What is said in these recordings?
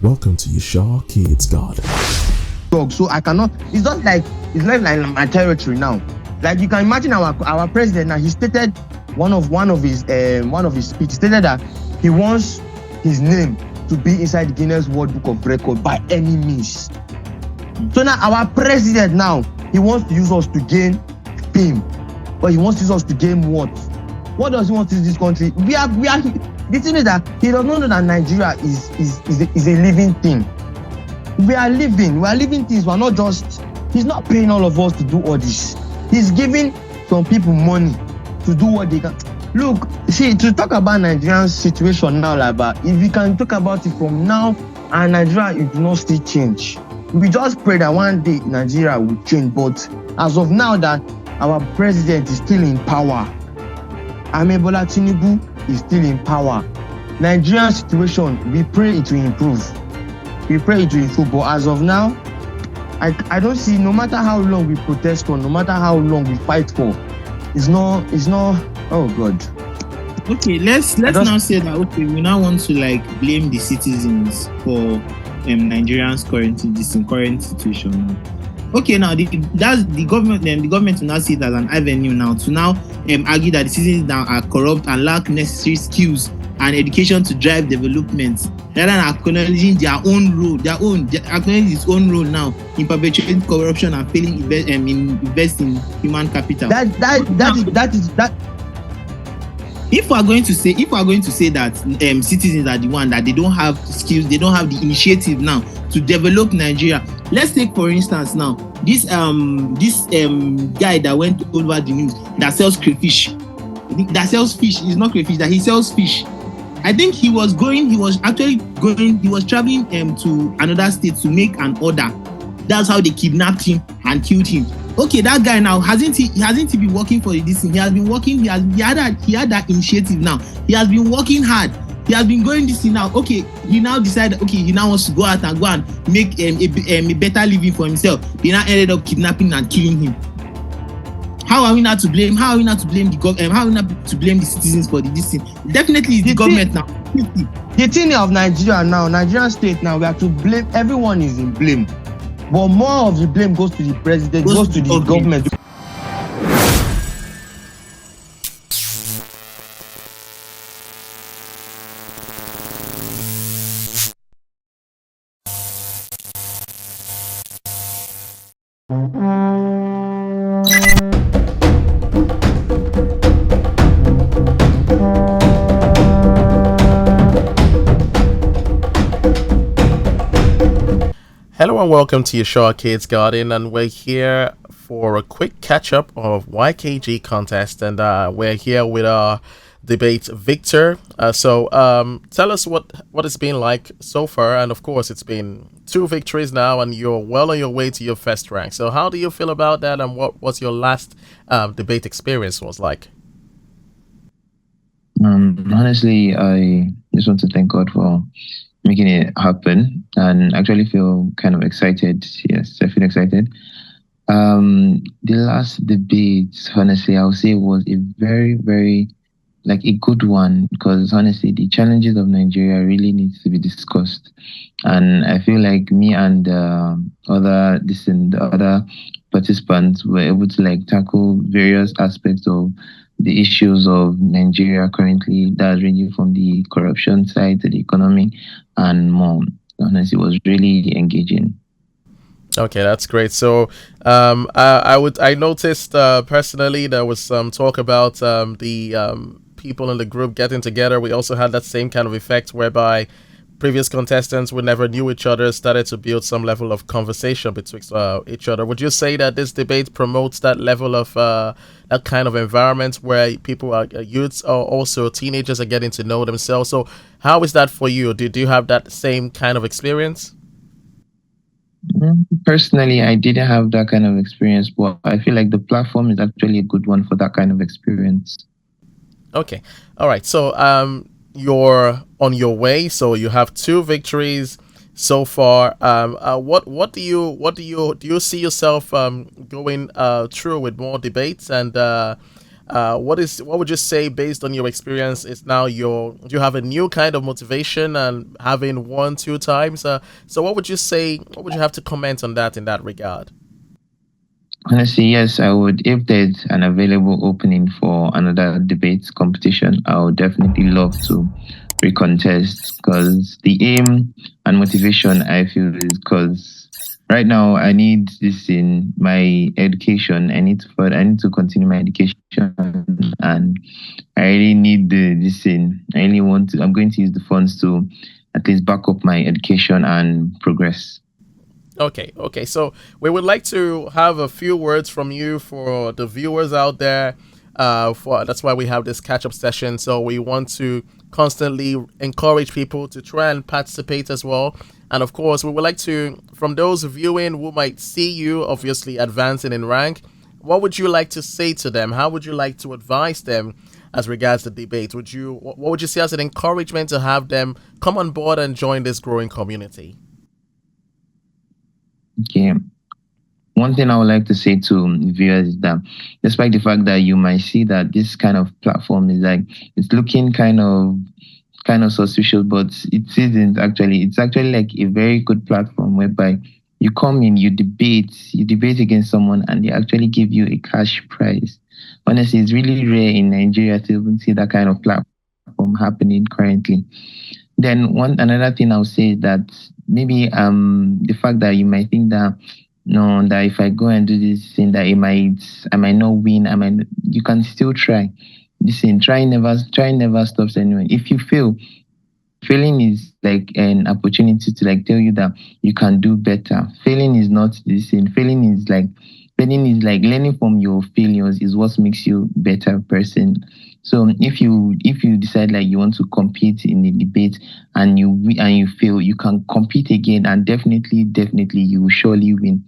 Welcome to Yeshua Kids Garden. So I cannot. It's just like it's like my territory now. Like you can imagine our president now. He stated one of his speech stated that he wants his name to be inside the Guinness World Book of Record by any means. So now our president now, he wants to use us to gain fame, but he wants to use us to gain what? What does he want to use this country? We are. The thing is that he does not know that Nigeria is a living thing. We are living things. We are not just. He's not paying all of us to do all this. He's giving some people money to do what they can. Look, see, to talk about Nigerian situation now, like, if we can talk about it from now, and Nigeria, it will not still change. We just pray that one day Nigeria will change. But as of now, that our president is still in power, Bola Tinubu is still in power. Nigerian situation, we pray it will improve. But as of now, I don't see, no matter how long we protest for, no matter how long we fight for, it's not, oh God. Okay, let's now say that, okay, we now want to blame the citizens for Nigerians current situation now. Okay, now the government will now see it as an avenue now to argue that the citizens now are corrupt and lack necessary skills and education to drive development, rather than acknowledging their own role, acknowledging its own role now in perpetuating corruption and failing invest in human capital. That is. If we are going to say that citizens are the one that they don't have skills, they don't have the initiative now to develop Nigeria. Let's take for instance now this guy that went over the news that sells crayfish, that sells fish. It's not crayfish, that he sells fish. I think he was traveling to another state to make an order. That's how they kidnapped him and killed him. Okay, that guy now hasn't he been working for this thing? He has been working. He had that initiative now. He has been working hard. He has been going this thing now. Okay, he now decided. Okay, he now wants to go out and make a better living for himself. They now ended up kidnapping and killing him. How are we not to blame? How are we not to blame the government? How are we not to blame the citizens for this thing? Definitely, it's the government now. The thing of Nigeria now, Nigerian state now, we have to blame. Everyone is in blame, but more of the blame goes to the president, goes to the government. Hello and welcome to Yeshua Kids Garden, and we're here for a quick catch-up of YKG contest, and we're here with our debate Victor. So tell us what it's been like so far, and of course it's been 2 victories now, and you're well on your way to your first rank. So how do you feel about that, and what was your last debate experience was like? Honestly, I just want to thank God for making it happen, and actually feel kind of excited. Yes, I feel excited. The last debate, honestly, I would say was a very, very a good one, because honestly, the challenges of Nigeria really needs to be discussed, and I feel like me and the other participants were able to tackle various aspects of the issues of Nigeria currently, that ranging from the corruption side to the economy and more. Honestly, it was really engaging. Okay, that's great. So I noticed personally there was some talk about the people in the group getting together. We also had that same kind of effect whereby previous contestants who never knew each other started to build some level of conversation betwixt each other. Would you say that this debate promotes that level of that kind of environment where people are youths or also teenagers are getting to know themselves? So how is that for you? Do you have that same kind of experience? Personally, I didn't have that kind of experience, but I feel like the platform is actually a good one for that kind of experience. Okay. All right. So you're on your way, so you have 2 victories so far. What do you see yourself going through with more debates, and What would you say based on your experience is now you have a new kind of motivation and having won two times? So what would you say? What would you have to comment on that in that regard? Honestly, yes, I would. If there's an available opening for another debate competition, I would definitely love to recontest, because the aim and motivation I feel is because right now I need this in my education. I need to continue my education, and I really need this in. I really want to. I'm going to use the funds to at least back up my education and progress. Okay. So we would like to have a few words from you for the viewers out there. For that's why we have this catch-up session. So we want to constantly encourage people to try and participate as well. And of course, we would like to, from those viewing who might see you obviously advancing in rank, what would you like to say to them? How would you like to advise them as regards the debate? What would you say as an encouragement to have them come on board and join this growing community? Okay. One thing I would like to say to viewers is that despite the fact that you might see that this kind of platform is like it's looking kind of suspicious, but it isn't actually. It's actually like a very good platform whereby you come in, you debate against someone, and they actually give you a cash prize. Honestly, it's really rare in Nigeria to even see that kind of platform happening currently. Then another thing I'll say is that maybe the fact that you might think that no, that if I go and do this thing that I might not win, you can still try. Listen, try never stops anyone. If you fail, failing is like an opportunity to like tell you that you can do better. Failing is not this thing. Failing is like learning from your failures is what makes you a better person. So if you decide like you want to compete in the debate and you fail, you can compete again, and definitely you will surely win.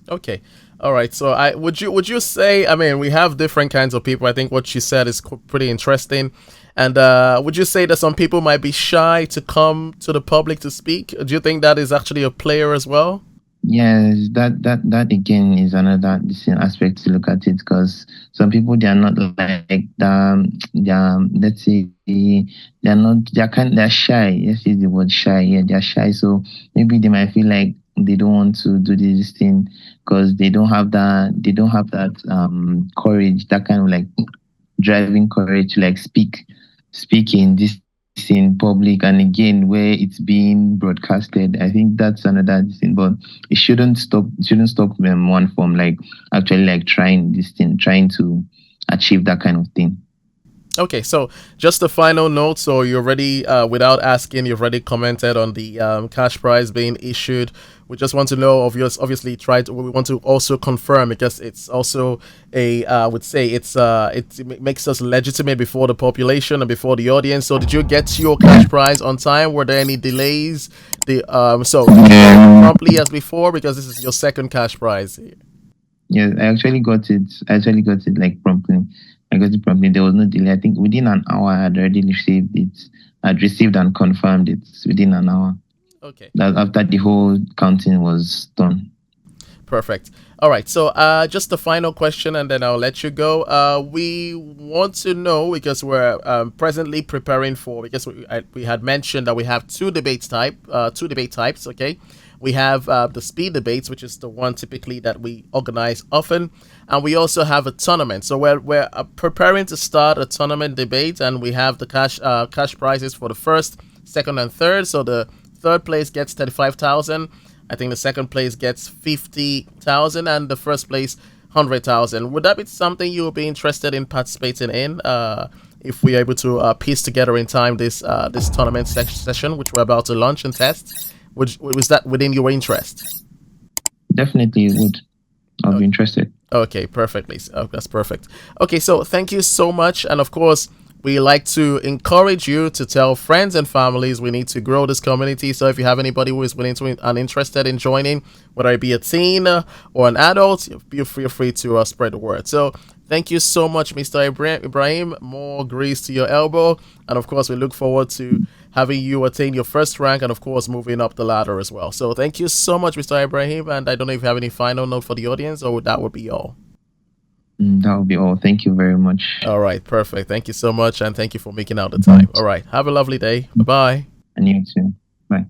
Okay. All right. So would you say, I mean, we have different kinds of people. I think what you said is pretty interesting. And would you say that some people might be shy to come to the public to speak? Do you think that is actually a player as well? Yes, that again is another decent aspect to look at it, because some people, they are not like let's say they're shy. Let's use the word shy. Yeah, they're shy. So maybe they might feel like they don't want to do this thing because they don't have that courage, that kind of like driving courage to like speak in this in public, and again where it's being broadcasted. I think that's another thing, but it shouldn't stop one from like actually like trying to achieve that kind of thing. Okay, so just a final note. So you already, without asking, you've already commented on the cash prize being issued. We just want to know, obviously, we want to also confirm, because it's also I would say it makes us legitimate before the population and before the audience. So did you get your cash prize on time? Were there any delays? So promptly as before, because this is your second cash prize. Yeah, I actually got it. Like promptly. I got it promptly. There was no delay. I think within an hour I had already received it. I'd received and confirmed it within an hour. Okay. That after the whole counting was done. Perfect. All right. So just the final question, and then I'll let you go. We want to know, because we're presently preparing for, because we had mentioned that we have two debate types. Okay. We have the speed debates, which is the one typically that we organize often, and we also have a tournament. So we're preparing to start a tournament debate, and we have the cash prizes for the first, second, and third. So the third place gets 35,000. I think the second place gets 50,000, and the first place 100,000. Would that be something you would be interested in participating in? If we're able to piece together in time this tournament session, which we're about to launch and test. Was that within your interest? Definitely it would. I'll be interested. Okay, perfectly. Oh, that's perfect. Okay, so thank you so much. And of course, we like to encourage you to tell friends and families. We need to grow this community. So if you have anybody who is willing to and interested in joining, whether it be a teen or an adult, feel free to spread the word. So thank you so much, Mr. Ibrahim. More grease to your elbow. And of course, we look forward to having you attain your first rank, and of course moving up the ladder as well. So thank you so much, Mr. Ibrahim. And I don't know if you have any final note for the audience, or that would be all. That will be all. Thank you very much. All right, perfect. Thank you so much, and thank you for making out the time. All right, have a lovely day. Bye bye. And you too. Bye.